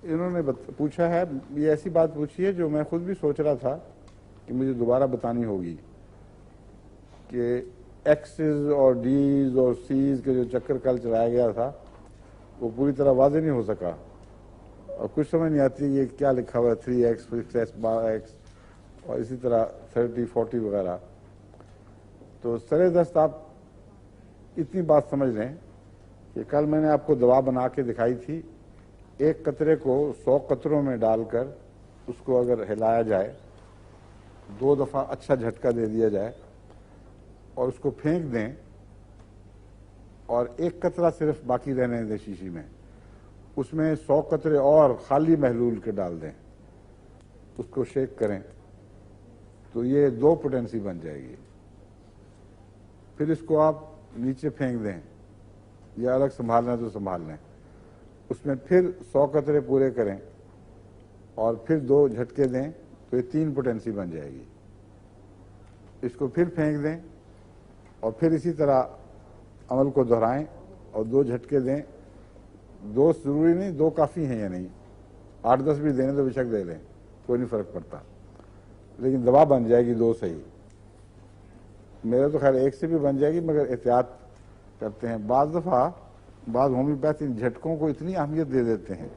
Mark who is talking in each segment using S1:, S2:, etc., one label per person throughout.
S1: انہوں نے پوچھا ہے، یہ ایسی بات پوچھی ہے جو میں خود بھی سوچ رہا تھا کہ مجھے دوبارہ بتانی ہوگی کہ ایکسز اور ڈیز اور سیز کے جو چکر کل چلایا گیا تھا وہ پوری طرح واضح نہیں ہو سکا، اور کچھ سمجھ نہیں آتی یہ کیا لکھا ہوا ہے 3x 6x 12x اور اسی طرح 30 40 وغیرہ. تو سر دست آپ اتنی بات سمجھ لیں کہ کل میں نے آپ کو دوا بنا کے دکھائی تھی، ایک قطرے کو 100 قطروں میں ڈال کر اس کو اگر ہلایا جائے، 2 دفعہ اچھا جھٹکا دے دیا جائے اور اس کو پھینک دیں اور ایک قطرہ صرف باقی رہنے دیں شیشی میں، اس میں 100 قطرے اور خالی محلول کے ڈال دیں، اس کو شیک کریں تو یہ 2 پوٹینسی بن جائے گی. پھر اس کو آپ نیچے پھینک دیں یا الگ سنبھالنا تو سنبھال لیں، اس میں پھر 100 قطرے پورے کریں اور پھر 2 جھٹکے دیں تو یہ 3 پوٹینسی بن جائے گی. اس کو پھر پھینک دیں اور پھر اسی طرح عمل کو دہرائیں اور 2 جھٹکے دیں. 2 ضروری نہیں، 2 کافی ہیں یا نہیں، 8-10 بھی دینے تو بے شک دے لیں، کوئی نہیں فرق پڑتا، لیکن دوا بن جائے گی 2 صحیح. میرا تو خیر 1 سے بھی بن جائے گی مگر احتیاط کرتے ہیں. بعض دفعہ بعض ہومیوپیتھ ان جھٹکوں کو اتنی اہمیت دے دیتے ہیں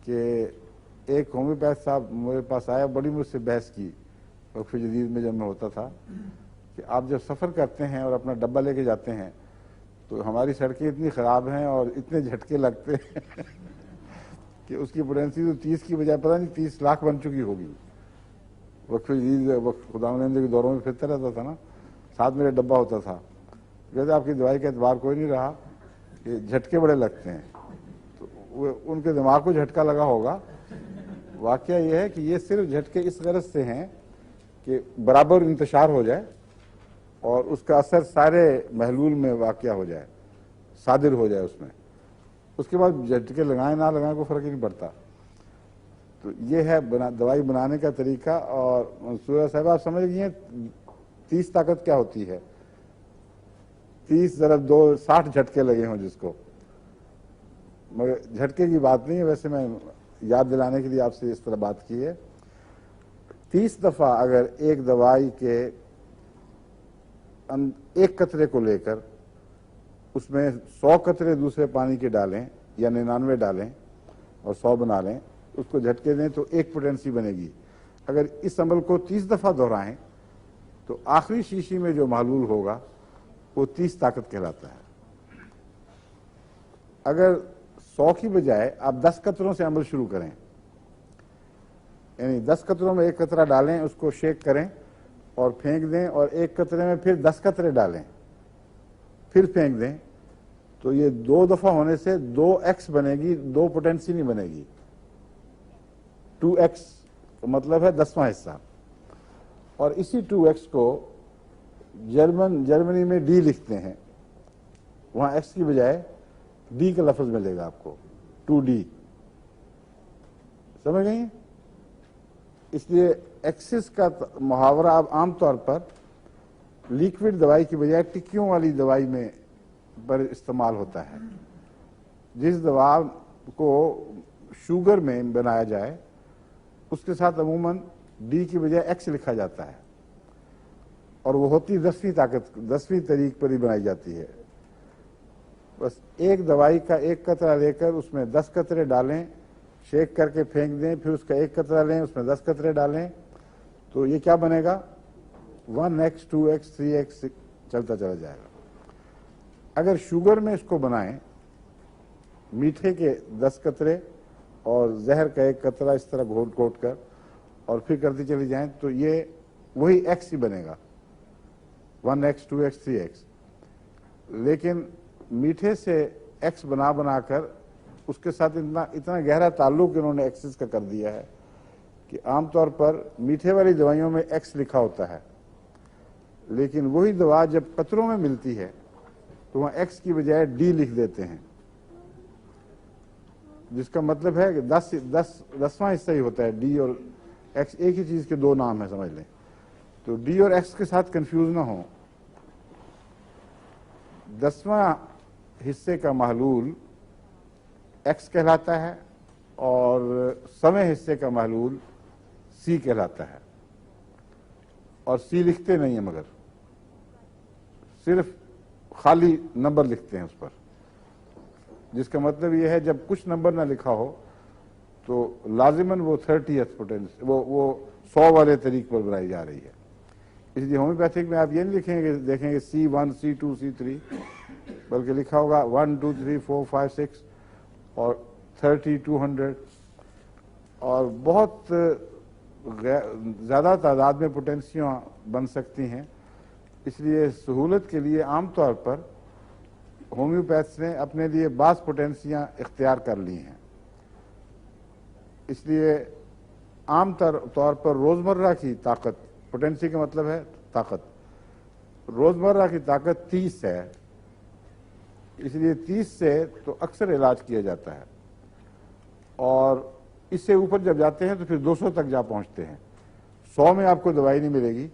S1: کہ ایک ہومیوپیتھ صاحب میرے پاس آیا، بڑی مجھ سے بحث کی وقف جدید میں جب میں ہوتا تھا کہ آپ جب سفر کرتے ہیں اور اپنا ڈبہ لے کے جاتے ہیں تو ہماری سڑکیں اتنی خراب ہیں اور اتنے جھٹکے لگتے ہیں کہ اس کی پوٹینسی تو 30 کی بجائے پتہ نہیں 30 لاکھ بن چکی ہوگی. وقف جدید وقت خدا کے دوروں میں پھرتا رہتا تھا نا، ساتھ میرا ڈبہ ہوتا تھا. کہتے آپ کی دوائی کا اعتبار کوئی نہیں رہا، کہ جھٹکے بڑے لگتے ہیں. تو ان کے دماغ کو جھٹکا لگا ہوگا. واقعہ یہ ہے کہ یہ صرف جھٹکے اس غرض سے ہیں کہ برابر انتشار ہو جائے اور اس کا اثر سارے محلول میں واقع ہو جائے، صادر ہو جائے اس میں. اس کے بعد جھٹکے لگائیں نہ لگائیں کوئی فرق ہی نہیں پڑتا. تو یہ ہے دوائی بنانے کا طریقہ. اور منصورہ صاحب آپ سمجھ گئی ہیں 30 طاقت کیا ہوتی ہے؟ 30 ضرب 2 60 جھٹکے لگے ہوں جس کو، مگر جھٹکے کی بات نہیں ہے، ویسے میں یاد دلانے کے لیے آپ سے اس طرح بات کی ہے. 30 دفعہ اگر ایک دوائی کے ایک قطرے کو لے کر اس میں 100 قطرے دوسرے پانی کے ڈالیں یا 99 ڈالیں اور 100 بنا لیں، اس کو جھٹکے دیں تو 1 پوٹینسی بنے گی. اگر اس عمل کو 30 دفعہ دہرائیں تو آخری شیشی میں جو محلول ہوگا وہ 30 طاقت کہلاتا ہے. اگر 100 کی بجائے آپ 10 قطروں سے عمل شروع کریں، یعنی 10 قطروں میں 1 قطرہ ڈالیں، اس کو شیک کریں اور پھینک دیں اور 1 قطرے میں پھر 10 قطرے ڈالیں پھر پھینک دیں، تو یہ 2 دفعہ ہونے سے 2x بنے گی، 2 پوٹینسی نہیں بنے گی. 2x مطلب ہے 10واں حصہ. اور اسی 2x کو جرمنی میں ڈی لکھتے ہیں، وہاں ایکس کی بجائے ڈی کا لفظ ملے گا آپ کو، 2D. سمجھ گئی؟ اس لیے ایکسس کا محاورہ اب عام طور پر لیکوڈ دوائی کی بجائے ٹکیوں والی دوائی میں پر استعمال ہوتا ہے. جس دوا کو شوگر میں بنایا جائے اس کے ساتھ عموماً ڈی کی بجائے ایکس لکھا جاتا ہے، اور وہ ہوتی 10ویں طاقت، 10ویں طریق پر ہی بنائی جاتی ہے. بس ایک دوائی کا 1 قطرہ لے کر اس میں 10 قطرے ڈالیں، شیک کر کے پھینک دیں، پھر اس کا 1 قطرہ لیں، اس میں 10 قطرے ڈالیں، تو یہ کیا بنے گا؟ 1x 2x 3x چلتا چلا جائے گا. اگر شوگر میں اس کو بنائیں، میٹھے کے 10 قطرے اور زہر کا 1 قطرہ اس طرح گھوٹ گھوٹ کر اور پھر کرتی چلی جائیں، تو یہ وہی ایکس ہی بنے گا، 1x 2x 3x. لیکن میٹھے سے ایکس بنا کر اس کے ساتھ اتنا گہرا تعلق انہوں نے ایکسس کا کر دیا ہے کہ عام طور پر میٹھے والی دوائیوں میں ایکس لکھا ہوتا ہے، لیکن وہی دوا جب قطروں میں ملتی ہے تو وہاں ایکس کی بجائے ڈی لکھ دیتے ہیں، جس کا مطلب ہے کہ 10واں حصہ ہی ہوتا ہے. ڈی اور ایکس ایک ہی چیز کے 2 نام ہیں، سمجھ لیں. تو ڈی اور ایکس کے ساتھ کنفیوز نہ ہوں. 10واں حصے کا محلول ایکس کہلاتا ہے اور سویں حصے کا محلول سی کہلاتا ہے، اور سی لکھتے نہیں ہیں مگر صرف خالی نمبر لکھتے ہیں اس پر، جس کا مطلب یہ ہے جب کچھ نمبر نہ لکھا ہو تو لازماً وہ 30th پوٹینسی وہ 100 والے طریق پر بنائی جا رہی ہے۔ اس لیے ہومیوپیتھک میں آپ یہ نہیں لکھیں گے دیکھیں گے C1 C2 C3، بلکہ لکھا ہوگا 1 2 3 4 5 6 اور 30 200، اور بہت زیادہ تعداد میں پوٹینسیاں بن سکتی ہیں۔ اس لیے سہولت کے لیے عام طور پر ہومیوپیتھس نے اپنے لیے بعض پوٹینسیاں اختیار کر لی ہیں۔ اس لیے عام طور پر روزمرہ کی طاقت، پوٹینسی کا مطلب ہے طاقت، روزمرہ کی طاقت 30 ہے، اس لیے 30 سے تو اکثر علاج کیا جاتا ہے، اور اس سے اوپر جب جاتے ہیں تو پھر 200 تک جا پہنچتے ہیں۔ 100 میں آپ کو دوائی نہیں ملے گی،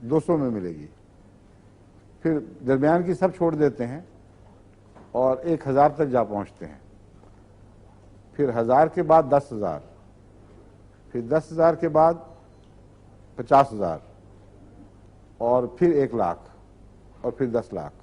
S1: 200 میں ملے گی، پھر درمیان کی سب چھوڑ دیتے ہیں اور 1000 تک جا پہنچتے ہیں، پھر 1000 کے بعد 10,000، پھر 10,000 کے بعد 50,000، اور پھر 1 لاکھ، اور پھر 10 لاکھ۔